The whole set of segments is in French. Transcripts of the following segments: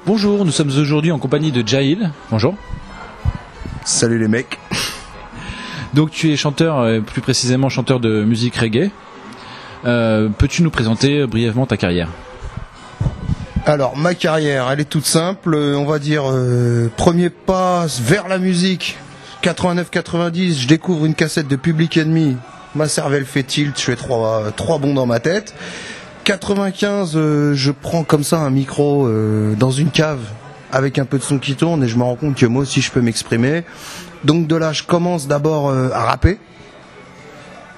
Bonjour, nous sommes aujourd'hui en compagnie de Jahil. Bonjour. Salut les mecs. Donc tu es chanteur, plus précisément chanteur de musique reggae. Peux-tu nous présenter brièvement ta carrière ? Alors ma carrière, elle est toute simple, on va dire premier pas vers la musique. 89-90, je découvre une cassette de Public Enemy. Ma cervelle fait tilt, je fais trois bonds dans ma tête. 95, je prends comme ça un micro dans une cave avec un peu de son qui tourne et je me rends compte que moi aussi je peux m'exprimer. Donc de là, je commence d'abord à rapper.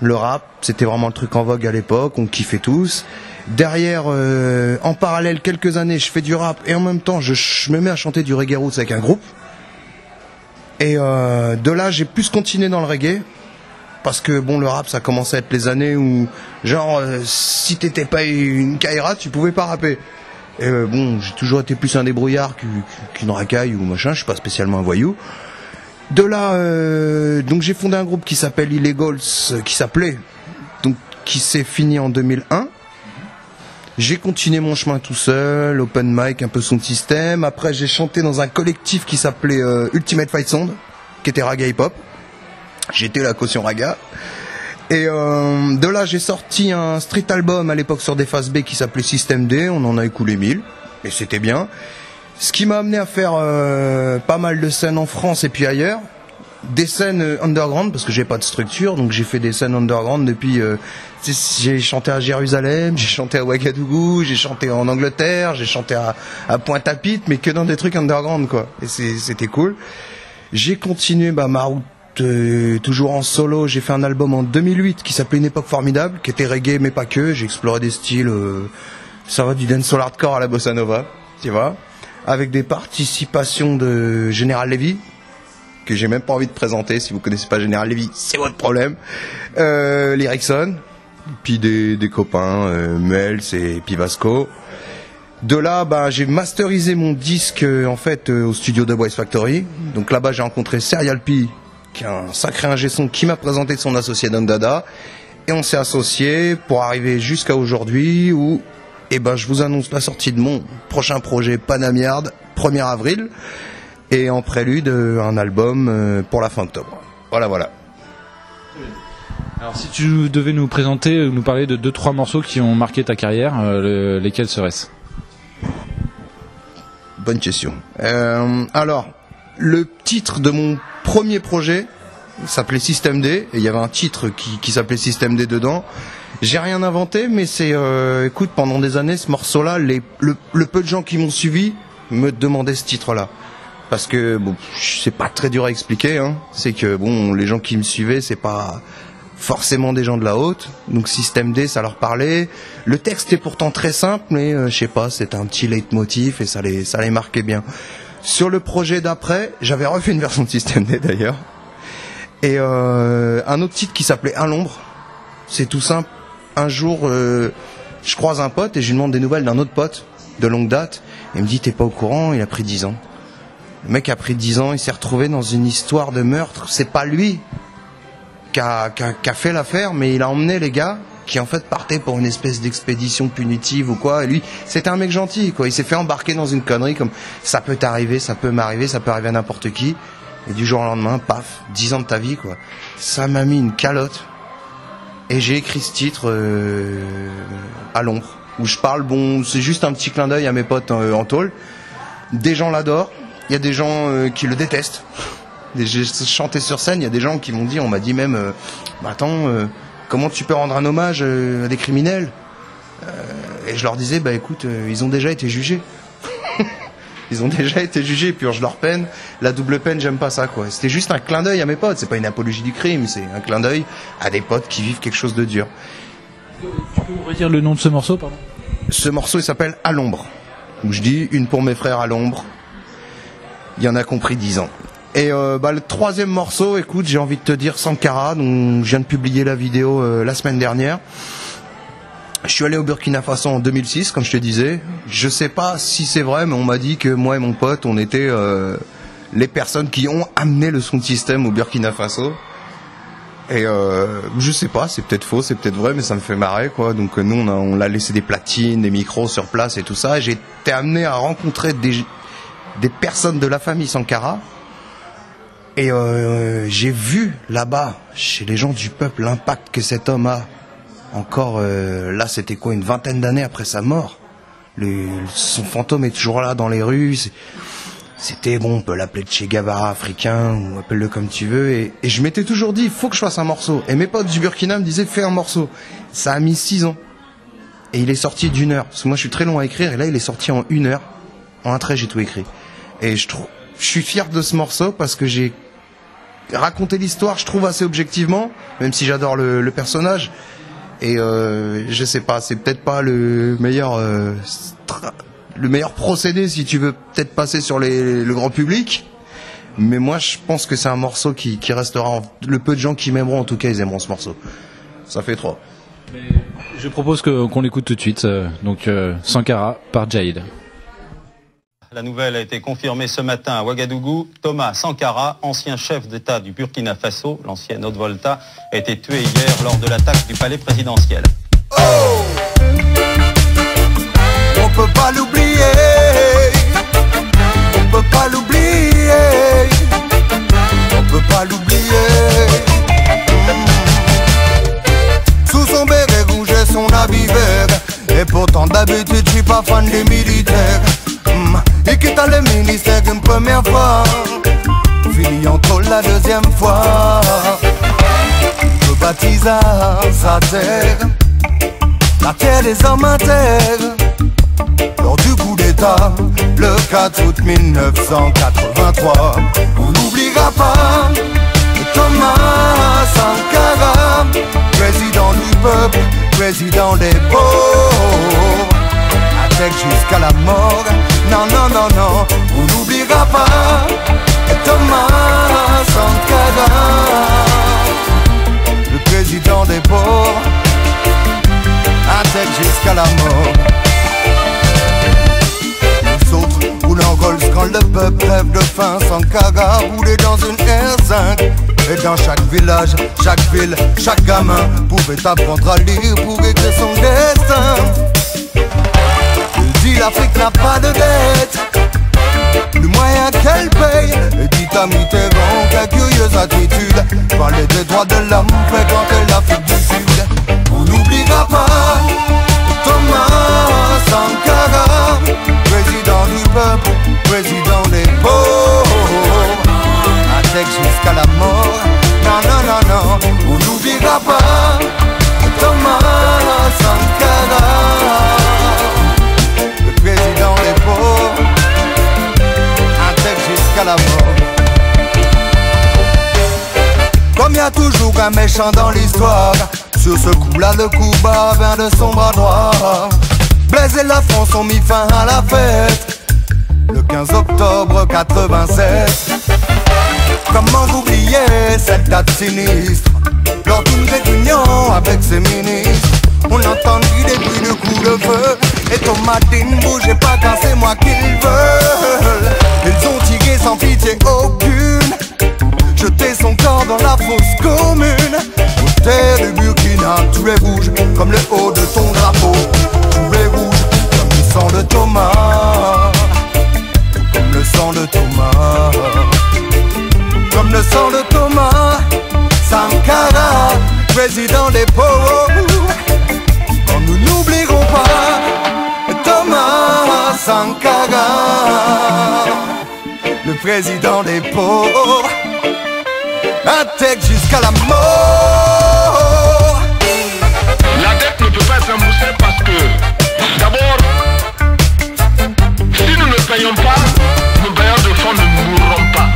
Le rap, c'était vraiment le truc en vogue à l'époque, on kiffait tous. Derrière, en parallèle, quelques années, je fais du rap et en même temps, je me mets à chanter du reggae roots avec un groupe. Et de là, j'ai plus continué dans le reggae. Parce que bon, le rap, ça commençait à être les années où, genre, si t'étais pas une Kaira, tu pouvais pas rapper. Et bon, j'ai toujours été plus un débrouillard qu'une racaille ou machin, je suis pas spécialement un voyou. De là, donc j'ai fondé un groupe qui s'appelle Illegals, qui s'est fini en 2001. J'ai continué mon chemin tout seul, open mic, un peu son système. Après, j'ai chanté dans un collectif qui s'appelait Ultimate Fight Sound, qui était raga hip-hop. J'étais la caution raga. Et de là, j'ai sorti un street album à l'époque sur des phases B qui s'appelait System D. On en a écoulé 1000. Et c'était bien. Ce qui m'a amené à faire pas mal de scènes en France et puis ailleurs. Des scènes underground, parce que j'ai pas de structure. Donc j'ai fait des scènes underground depuis... j'ai chanté à Jérusalem, j'ai chanté à Ouagadougou, j'ai chanté en Angleterre, j'ai chanté à Pointe-à-Pitre, mais que dans des trucs underground, quoi. Et c'était cool. J'ai continué ma route. Toujours en solo, j'ai fait un album en 2008 qui s'appelait Une époque formidable, qui était reggae mais pas que. J'ai exploré des styles, ça va du dancehall hardcore à la bossa nova, tu vois, avec des participations de Général Lévy, que j'ai même pas envie de présenter. Si vous connaissez pas Général Lévy, c'est votre problème. Lyrickson, puis des copains, Mels et Pivasco. De là, j'ai masterisé mon disque en fait au studio de Boys Factory. Donc là-bas, j'ai rencontré Serial P, qui est un sacré ingé son qui m'a présenté son associé Don Dada, et on s'est associé pour arriver jusqu'à aujourd'hui où je vous annonce la sortie de mon prochain projet Panamiard, 1er avril, et en prélude un album pour la fin octobre. Voilà. Alors si tu devais nous présenter, nous parler de 2-3 morceaux qui ont marqué ta carrière, lesquels seraient-ce ? Bonne question. Alors, le titre de mon premier projet s'appelait System D, et il y avait un titre qui s'appelait System D dedans. J'ai rien inventé, mais c'est écoute, pendant des années, ce morceau-là, le peu de gens qui m'ont suivi me demandaient ce titre-là. Parce que bon, c'est pas très dur à expliquer, hein. C'est que bon, les gens qui me suivaient, c'est pas forcément des gens de la haute, donc System D, ça leur parlait. Le texte est pourtant très simple, mais je sais pas, c'était un petit leitmotiv et ça les marquait bien. Sur le projet d'après, j'avais refait une version de System D d'ailleurs, et un autre titre qui s'appelait À l'ombre. C'est tout simple. Un jour, je croise un pote et je lui demande des nouvelles d'un autre pote de longue date. Il me dit, t'es pas au courant, il a pris 10 ans. Le mec a pris 10 ans, il s'est retrouvé dans une histoire de meurtre. C'est pas lui qui a fait l'affaire, mais il a emmené les gars qui en fait partaient pour une espèce d'expédition punitive ou quoi. Et lui, c'était un mec gentil, quoi. Il s'est fait embarquer dans une connerie comme ça peut t'arriver, ça peut m'arriver, ça peut arriver à n'importe qui. Et du jour au lendemain, paf, 10 ans de ta vie, quoi. Ça m'a mis une calotte. Et j'ai écrit ce titre À l'ombre, où je parle, bon, c'est juste un petit clin d'œil à mes potes en tôle. Des gens l'adorent, il y a des gens qui le détestent. J'ai chanté sur scène, il y a des gens qui m'ont dit, on m'a dit même, attends, comment tu peux rendre un hommage à des criminels ? Et je leur disais, écoute, ils ont déjà été jugés. Ils ont déjà été jugés, purgent leur peine. La double peine, j'aime pas ça, quoi. C'était juste un clin d'œil à mes potes. C'est pas une apologie du crime, c'est un clin d'œil à des potes qui vivent quelque chose de dur. Tu peux me redire le nom de ce morceau, pardon ? Ce morceau, il s'appelle À l'ombre. Où je dis, une pour mes frères à l'ombre. Il y en a compris 10 ans. Et le troisième morceau, écoute, j'ai envie de te dire Sankara, dont je viens de publier la vidéo la semaine dernière. Je suis allé au Burkina Faso en 2006, comme je te disais. Je sais pas si c'est vrai, mais on m'a dit que moi et mon pote, on était les personnes qui ont amené le sound system au Burkina Faso. Et je sais pas, c'est peut-être faux, c'est peut-être vrai, mais ça me fait marrer, quoi. Donc nous, on l'a laissé des platines, des micros sur place et tout ça. Et j'ai été amené à rencontrer des personnes de la famille Sankara. Et j'ai vu là-bas, chez les gens du peuple, l'impact que cet homme a. Encore, là, c'était quoi, une vingtaine d'années après sa mort. Son fantôme est toujours là dans les rues. C'était, bon, on peut l'appeler Che Guevara africain, ou appelle-le comme tu veux. Et je m'étais toujours dit, il faut que je fasse un morceau. Et mes potes du Burkina me disaient, fais un morceau. Ça a mis 6 ans. Et il est sorti d'1 heure. Parce que moi, je suis très long à écrire. Et là, il est sorti en 1 heure. En un trait, j'ai tout écrit. Et je suis fier de ce morceau parce que j'ai raconté l'histoire, je trouve, assez objectivement. Même si j'adore le personnage. Et je sais pas, c'est peut-être pas le meilleur procédé si tu veux peut-être passer sur le grand public, mais moi je pense que c'est un morceau qui restera, le peu de gens qui m'aimeront en tout cas ils aimeront ce morceau. Ça fait 3. Mais je propose qu'on l'écoute tout de suite, donc Sankara par Jaïd. La nouvelle a été confirmée ce matin à Ouagadougou. Thomas Sankara, ancien chef d'État du Burkina Faso, l'ancienne Haute-Volta, a été tué hier lors de l'attaque du palais présidentiel. Oh, on peut pas l'oublier, on peut pas l'oublier, on peut pas l'oublier. Sous son béret rouge et son habit vert, et pourtant d'habitude je suis pas fan des militaires. Il quitta le ministère une première fois, fini en tôle la deuxième fois. Le baptisa sa terre, la terre des hommes à terre. Lors du coup d'état, le 4 août 1983, on n'oubliera pas Thomas Sankara, président du peuple, président des pauvres. Avec jusqu'à la mort, non, non, non, non, on n'oubliera pas Thomas Sankara, le président des pauvres, avec jusqu'à la mort. Les autres roulent en Rolls quand le peuple rêve de faim. Sankara roulait dans une R5. Et dans chaque village, chaque ville, chaque gamin pouvait apprendre à lire pour écrire son destin. L'Afrique n'a pas de dette, le moyen qu'elle paye. Et dit à Mitterrand, quelle curieuse attitude, parler des droits de l'homme, fréquenter l'Afrique du Sud. On n'oubliera pas Thomas Sankara, président du peuple, président des pauvres. Avec jusqu'à la mort, non, non, non, non, on n'oubliera pas Thomas Sankara, président des pauvres, un texte jusqu'à la mort. Comme y a toujours un méchant dans l'histoire, sur ce coup-là le coup bas vient de son bras droit. Blaise et la France ont mis fin à la fête, le 15 octobre 87. Comment oublier cette date sinistre, lors d'une réunion avec ses ministres. On entendit des bruits de coups de feu, et Thomasine bougeait pas car c'est moi qu'ils veulent. Ils ont tiré sans pitié aucune, jeté son corps dans la fosse commune. Aux terres du Burkina, tout est rouge comme le haut de ton drapeau. Tout est rouge comme le sang de Thomas, comme le sang de Thomas, comme le sang de Thomas Sankara, président des pauvres. Nous n'oublierons pas Thomas Sankara, le président des pauvres, un texte jusqu'à la mort. La dette ne peut pas être remboursée parce que, d'abord, si nous ne payons pas, nos bailleurs de fonds ne mourront pas.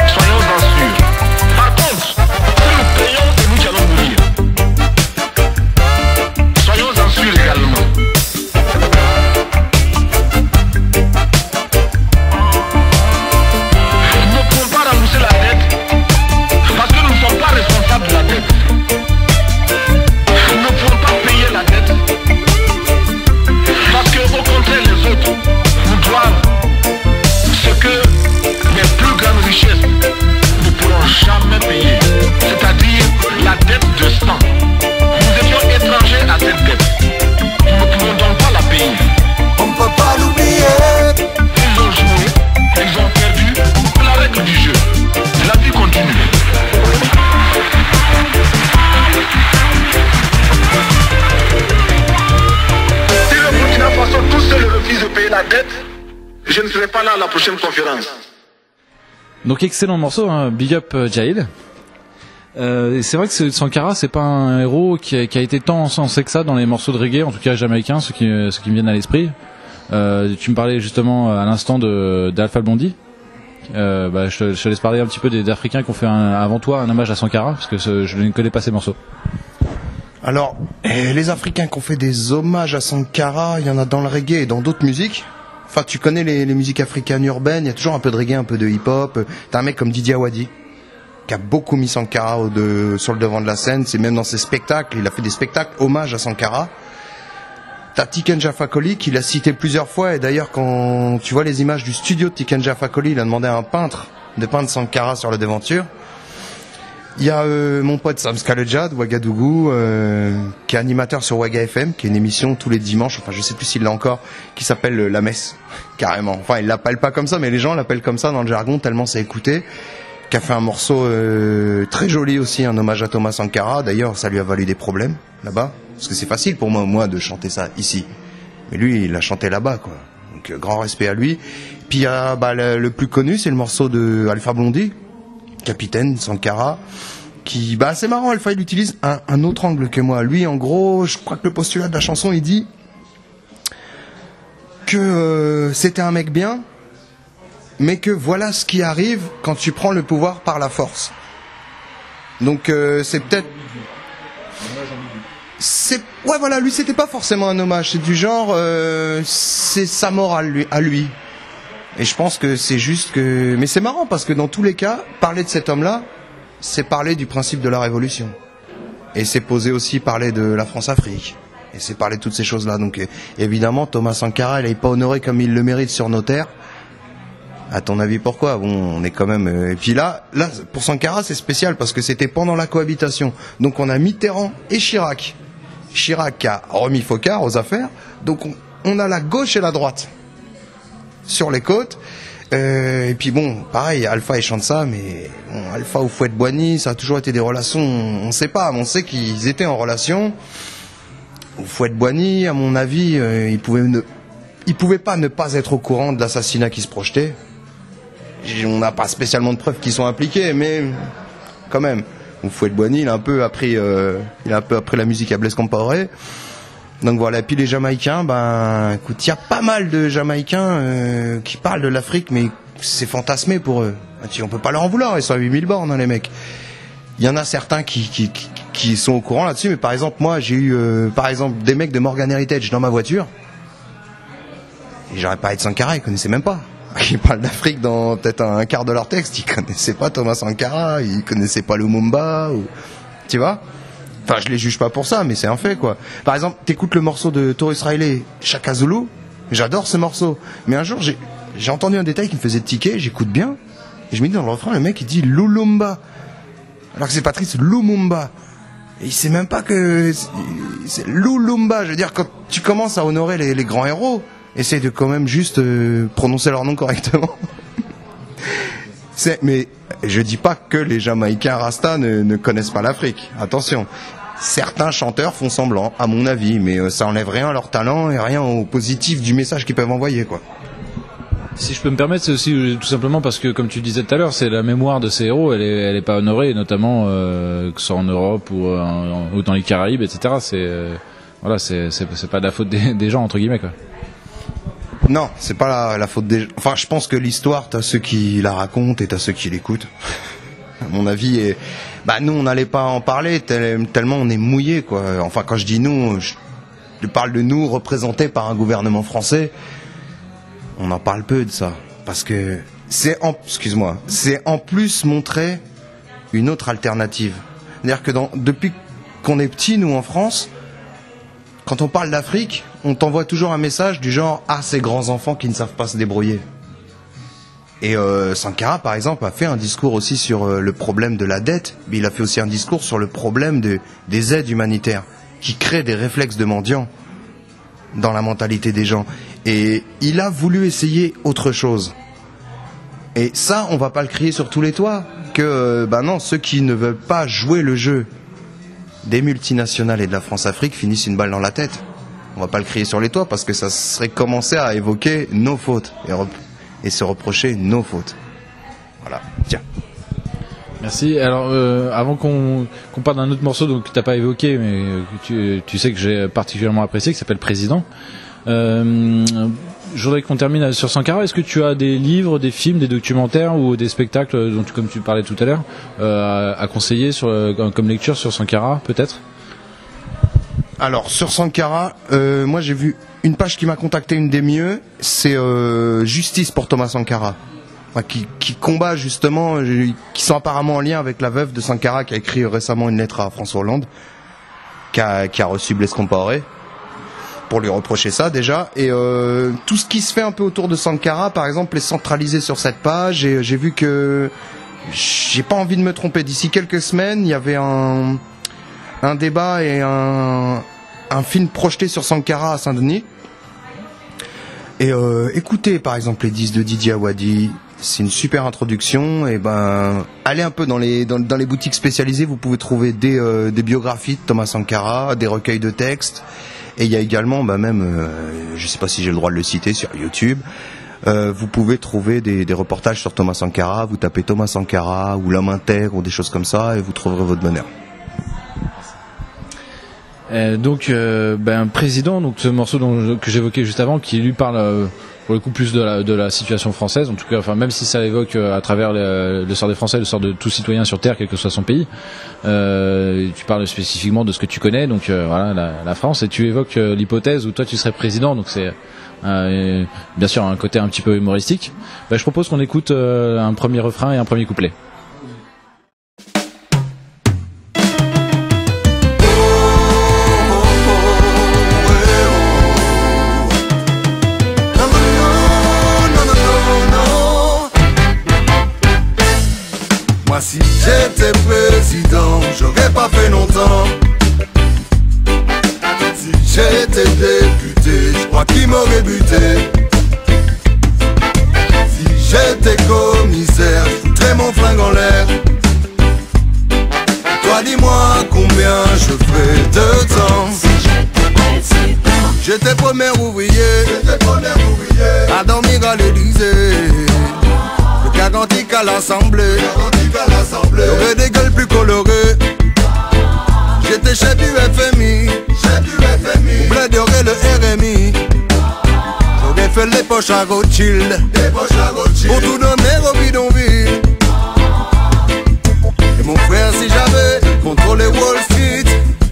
Soyons-en sûrs. Par contre, si nous payons, c'est nous qui allons mourir. Soyons-en sûrs également. Nous ne pouvons pas rembourser la dette parce que nous ne sommes pas responsables de la dette. Nous ne pouvons pas payer la dette parce que, au contraire, les autres nous doivent pas là à la prochaine conférence. Donc excellent morceau, hein. Big up Jaïd. C'est vrai que Sankara, c'est pas un héros qui a été tant encensé que ça dans les morceaux de reggae, en tout cas jamaïcains, ceux qui me viennent à l'esprit. Tu me parlais justement à l'instant d'Alpha Blondy. Je te laisse parler un petit peu des Africains qui ont fait avant toi un hommage à Sankara, parce que je ne connais pas ces morceaux. Alors, les Africains qui ont fait des hommages à Sankara, il y en a dans le reggae et dans d'autres musiques. Enfin, tu connais les musiques africaines urbaines, il y a toujours un peu de reggae, un peu de hip-hop. T'as un mec comme Didier Awadi, qui a beaucoup mis Sankara sur le devant de la scène. C'est même dans ses spectacles, il a fait des spectacles hommage à Sankara. T'as Tiken Jah Fakoly qui l'a cité plusieurs fois, et d'ailleurs quand tu vois les images du studio de Tiken Jah Fakoly, il a demandé à un peintre de peindre Sankara sur la devanture. Il y a mon pote Sam Skaleja de Ouagadougou, qui est animateur sur Ouaga FM, qui est une émission tous les dimanches, enfin je sais plus s'il l'a encore, qui s'appelle La Messe, carrément. Enfin il l'appelle pas comme ça, mais les gens l'appellent comme ça dans le jargon tellement c'est écouté. Qui a fait un morceau très joli aussi, un hommage à Thomas Sankara. D'ailleurs ça lui a valu des problèmes là-bas, parce que c'est facile pour moi de chanter ça ici, mais lui il l'a chanté là-bas quoi. Donc grand respect à lui. Puis il y a le plus connu, c'est le morceau de Alpha Blondy, Capitaine Sankara, qui c'est marrant, Alpha il utilise un autre angle que moi. Lui en gros, je crois que le postulat de la chanson, il dit que c'était un mec bien, mais que voilà ce qui arrive quand tu prends le pouvoir par la force. Donc c'est peut-être ouais voilà, lui c'était pas forcément un hommage, c'est du genre c'est sa morale à lui. Et je pense que c'est juste que... Mais c'est marrant parce que dans tous les cas, parler de cet homme-là, c'est parler du principe de la révolution. Et c'est poser aussi parler de la France-Afrique. Et c'est parler de toutes ces choses-là. Donc évidemment, Thomas Sankara, il n'est pas honoré comme il le mérite sur nos terres. À ton avis, pourquoi ? Bon, on est quand même... Et puis là, pour Sankara, c'est spécial parce que c'était pendant la cohabitation. Donc on a Mitterrand et Chirac. Chirac a remis Focard aux affaires. Donc on a la gauche et la droite sur les côtes, et puis bon, pareil, Alpha il chante ça, mais bon, Alpha ou Fouette-Boigny, ça a toujours été des relations, on sait pas, mais on sait qu'ils étaient en relation. Fouette-Boigny, à mon avis, il pouvait pas ne pas être au courant de l'assassinat qui se projetait. On n'a pas spécialement de preuves qui sont impliquées, mais quand même. Fouette-Boigny, il a un peu appris la musique à Blaise Compaoré. Donc voilà, et puis les Jamaïcains, écoute, il y a pas mal de Jamaïcains qui parlent de l'Afrique, mais c'est fantasmé pour eux. On peut pas leur en vouloir, ils sont à 8000 bornes, hein, les mecs. Il y en a certains qui sont au courant là-dessus, mais par exemple, moi, j'ai eu des mecs de Morgan Heritage dans ma voiture, et j'aurais pas été Sankara, ils connaissaient même pas. Ils parlent d'Afrique dans peut-être un quart de leur texte, ils connaissaient pas Thomas Sankara, ils connaissaient pas Lumumba, tu vois. Enfin, je les juge pas pour ça, mais c'est un fait, quoi. Par exemple, t'écoutes le morceau de Taurus Riley, Chaka Zulu, j'adore ce morceau. Mais un jour, j'ai entendu un détail qui me faisait tiquer, j'écoute bien, et je me dis dans le refrain, le mec, il dit Lulumba. Alors que c'est Patrice Lumumba. Et il sait même pas que c'est Lulumba. Je veux dire, quand tu commences à honorer les grands héros, essaye de quand même juste prononcer leur nom correctement. Mais je dis pas que les Jamaïcains Rasta ne connaissent pas l'Afrique. Attention. Certains chanteurs font semblant, à mon avis, mais ça enlève rien à leur talent et rien au positif du message qu'ils peuvent envoyer, quoi. Si je peux me permettre, c'est aussi tout simplement parce que, comme tu disais tout à l'heure, c'est la mémoire de ces héros, elle est pas honorée, notamment que ce soit en Europe ou dans les Caraïbes, etc. C'est pas de la faute des gens, entre guillemets, quoi. Non, c'est pas la faute des gens. Enfin, je pense que l'histoire, t'as ceux qui la racontent et t'as ceux qui l'écoutent. À mon avis, nous, on n'allait pas en parler tellement on est mouillé, quoi. Enfin, quand je dis nous, je parle de nous représentés par un gouvernement français. On en parle peu de ça, parce que c'est en plus montrer une autre alternative. C'est-à-dire que depuis qu'on est petit, nous en France, quand on parle d'Afrique, on t'envoie toujours un message du genre « Ah, ces grands enfants qui ne savent pas se débrouiller ». Et Sankara, par exemple, a fait un discours aussi sur le problème de la dette, mais il a fait aussi un discours sur le problème des aides humanitaires, qui créent des réflexes de mendiants dans la mentalité des gens. Et il a voulu essayer autre chose. Et ça, on va pas le crier sur tous les toits, que non, ceux qui ne veulent pas jouer le jeu des multinationales et de la France-Afrique finissent une balle dans la tête. On va pas le crier sur les toits parce que ça serait commencer à évoquer nos fautes. et se reprocher nos fautes. Voilà, tiens. Merci. Alors, avant qu'on parle d'un autre morceau donc, que tu n'as pas évoqué, mais que tu sais que j'ai particulièrement apprécié, qui s'appelle Président. Je voudrais qu'on termine sur Sankara. Est-ce que tu as des livres, des films, des documentaires ou des spectacles, comme tu parlais tout à l'heure, à conseiller comme lecture sur Sankara, peut-être ? Alors, sur Sankara, moi j'ai vu une page qui m'a contacté, une des mieux, c'est Justice pour Thomas Sankara. Qui combat justement, qui sont apparemment en lien avec la veuve de Sankara qui a écrit récemment une lettre à François Hollande, qui a reçu Blaise Compaoré pour lui reprocher ça déjà. Et tout ce qui se fait un peu autour de Sankara, par exemple, est centralisé sur cette page. Et j'ai vu que, j'ai pas envie de me tromper, d'ici quelques semaines, il y avait un débat et un film projeté sur Sankara à Saint-Denis. Et écoutez par exemple les disques de Didier Awadi. C'est une super introduction. Et allez un peu dans les boutiques spécialisées, vous pouvez trouver des biographies de Thomas Sankara, des recueils de textes. Et il y a également, je sais pas si j'ai le droit de le citer, sur YouTube, vous pouvez trouver des reportages sur Thomas Sankara. Vous tapez Thomas Sankara ou L'homme intègre ou des choses comme ça, et vous trouverez votre bonheur. Président, donc ce morceau que j'évoquais juste avant, qui lui parle pour le coup plus de la situation française, en tout cas, enfin même si ça évoque à travers le sort des Français, le sort de tout citoyen sur terre, quel que soit son pays. Tu parles spécifiquement de ce que tu connais, donc voilà la France, et tu évoques l'hypothèse où toi tu serais président, donc c'est bien sûr un côté un petit peu humoristique. Je propose qu'on écoute un premier refrain et un premier couplet. Si j'étais président, j'aurais pas fait longtemps. Si j'étais député, je crois qu'il m'aurait buté. Si j'étais commissaire, je foutrais mon flingue en l'air. Toi dis-moi combien je ferais de temps. Si j'étais président, j'étais premier ouvrier à dormir à l'Élysée. Le garantique à l'Assemblée, j'aurais des gueules plus colorées. J'étais chef du FMI, au bled y'aurait le RMI. J'aurais fait les poches à Rothschild, pour tout donner au bidonville. Et mon frère, si j'avais contrôlé Wall Street,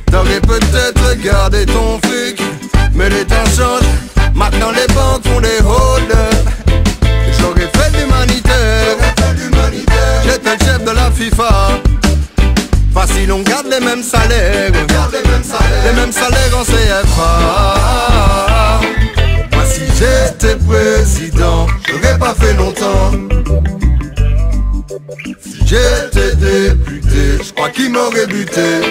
t'aurais peut-être gardé ton fric. Mais les temps changent, maintenant les banques font des holders. J'aurais fait l'humanitaire, j'étais le chef de la FIFA. Facile, on garde les mêmes salaires, les mêmes salaires en CFA. Moi si j'étais président, j'aurais pas fait longtemps. Si j'étais député, je crois qu'il m'aurait buté.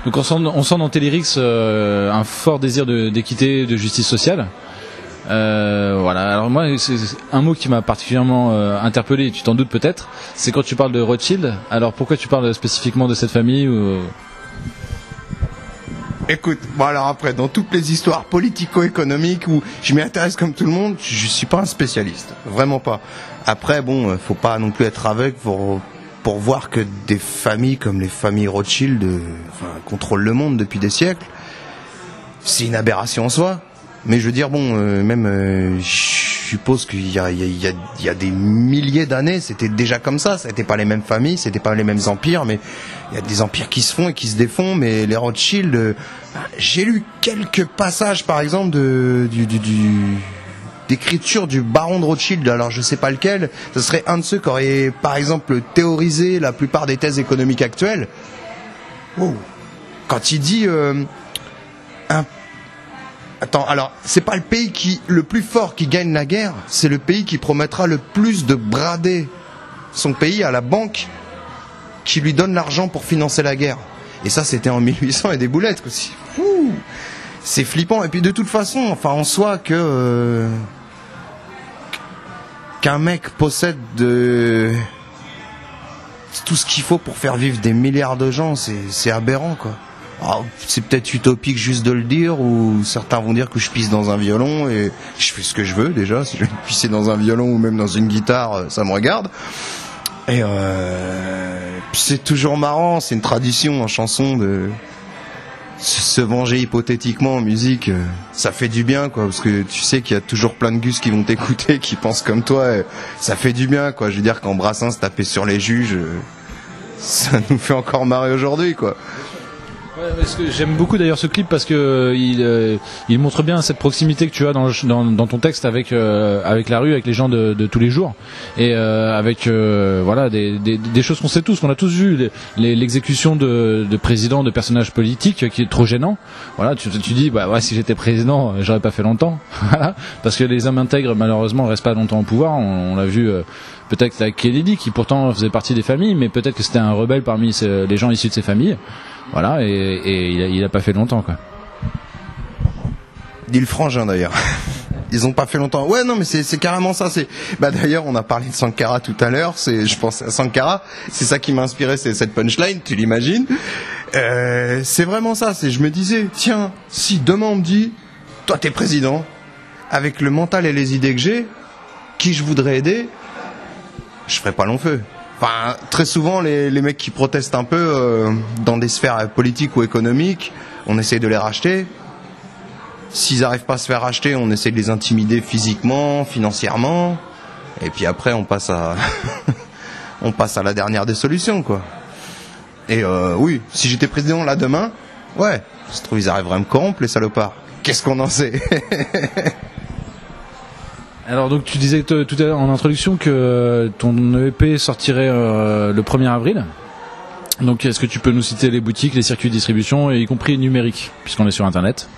Donc on sent dans tes lyrics un fort désir d'équité, de justice sociale. Voilà. Alors moi, c'est un mot qui m'a particulièrement interpellé, tu t'en doutes peut-être, c'est quand tu parles de Rothschild. Alors pourquoi tu parles spécifiquement de cette famille ou... Écoute, alors après, dans toutes les histoires politico-économiques où je m'y intéresse comme tout le monde, je suis pas un spécialiste, vraiment pas. Après, faut pas non plus être aveugle pour voir que des familles comme les familles Rothschild contrôlent le monde depuis des siècles. C'est une aberration en soi. Mais je veux dire, je suppose qu'il y a des milliers d'années, c'était déjà comme ça. C'était pas les mêmes familles, c'était pas les mêmes empires, mais il y a des empires qui se font et qui se défont. Mais les Rothschild, j'ai lu quelques passages, par exemple, d'écriture du baron de Rothschild. Alors je sais pas lequel. Ce serait un de ceux qui aurait, par exemple, théorisé la plupart des thèses économiques actuelles. Oh. Quand il dit Attends, alors, c'est pas le pays le plus fort qui gagne la guerre, c'est le pays qui promettra le plus de brader son pays à la banque qui lui donne l'argent pour financer la guerre. Et ça, c'était en 1800 et des boulettes, quoi. C'est flippant. Et puis, de toute façon, en soi, qu'un mec possède tout ce qu'il faut pour faire vivre des milliards de gens, c'est aberrant, quoi. Alors, c'est peut-être utopique juste de le dire, ou certains vont dire que je pisse dans un violon et je fais ce que je veux déjà. Si je veux pisser dans un violon ou même dans une guitare, ça me regarde. Et c'est toujours marrant, c'est une tradition en chanson de se venger hypothétiquement en musique. Ça fait du bien, quoi, parce que tu sais qu'il y a toujours plein de gus qui vont t'écouter, qui pensent comme toi. Et ça fait du bien, quoi. Je veux dire, quand Brassens tapait sur les juges, ça nous fait encore marrer aujourd'hui, quoi. Ouais, parce que j'aime beaucoup d'ailleurs ce clip parce que il montre bien cette proximité que tu as dans ton texte avec la rue, avec les gens de tous les jours, et avec voilà des choses qu'on sait tous, qu'on a tous vu, l'exécution de présidents, de personnages politiques qui est trop gênant. Voilà, tu dis bah ouais, si j'étais président, j'aurais pas fait longtemps. Voilà, parce que les hommes intègres malheureusement restent pas longtemps au pouvoir. On l'a vu. Peut-être avec Kennedy qui pourtant faisait partie des familles, mais peut-être que c'était un rebelle parmi les gens issus de ses familles. Voilà, et il a pas fait longtemps, quoi. Dit le frangin d'ailleurs. Ils ont pas fait longtemps. Ouais, non, mais c'est carrément ça. Bah d'ailleurs, on a parlé de Sankara tout à l'heure. Je pense à Sankara. C'est ça qui m'a inspiré, c'est cette punchline. Tu l'imagines? C'est vraiment ça. Je me disais, tiens, si demain on me dit, toi t'es président, avec le mental et les idées que j'ai, qui je voudrais aider, je ferai pas long feu. Enfin, très souvent, les mecs qui protestent un peu dans des sphères politiques ou économiques, on essaie de les racheter. S'ils n'arrivent pas à se faire racheter, on essaie de les intimider physiquement, financièrement. Et puis après, on passe à on passe à la dernière des solutions, quoi. Et oui, si j'étais président là demain, ouais, ça se trouve ils arriveraient à me corrompre, les salopards. Qu'est-ce qu'on en sait? Alors donc tu disais tout à l'heure en introduction que ton EP sortirait le 1er avril. Donc est-ce que tu peux nous citer les boutiques, les circuits de distribution, y compris numérique, puisqu'on est sur internet?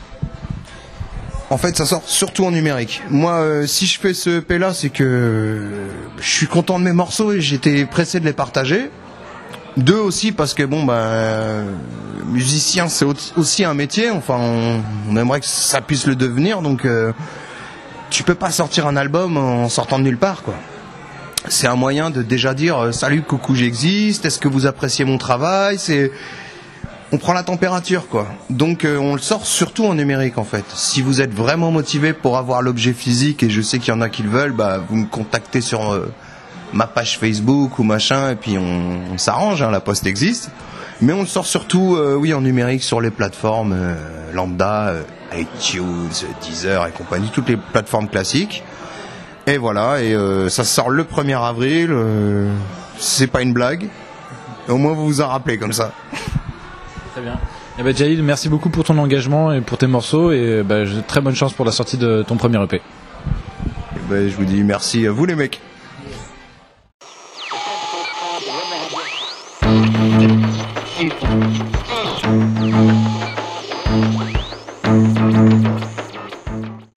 En fait, ça sort surtout en numérique. Moi, si je fais ce EP là, c'est que je suis content de mes morceaux et j'étais pressé de les partager. Deux aussi parce que bon musicien c'est aussi un métier. Enfin, on aimerait que ça puisse le devenir, donc tu peux pas sortir un album en sortant de nulle part, quoi. C'est un moyen de déjà dire salut, coucou, j'existe. Est-ce que vous appréciez mon travail? On prend la température, quoi. Donc on le sort surtout en numérique, en fait. Si vous êtes vraiment motivé pour avoir l'objet physique, et je sais qu'il y en a qui le veulent, bah vous me contactez sur ma page Facebook ou machin, et puis on s'arrange, hein, la poste existe. Mais on le sort surtout oui, en numérique sur les plateformes lambda, iTunes, Deezer et compagnie, toutes les plateformes classiques. Et voilà, et ça sort le 1er avril. C'est pas une blague. Au moins vous vous en rappelez comme ça. Très bien. Eh ben, Jaïd, merci beaucoup pour ton engagement et pour tes morceaux, et très bonne chance pour la sortie de ton premier EP. Et je vous dis merci à vous, les mecs. Thank you.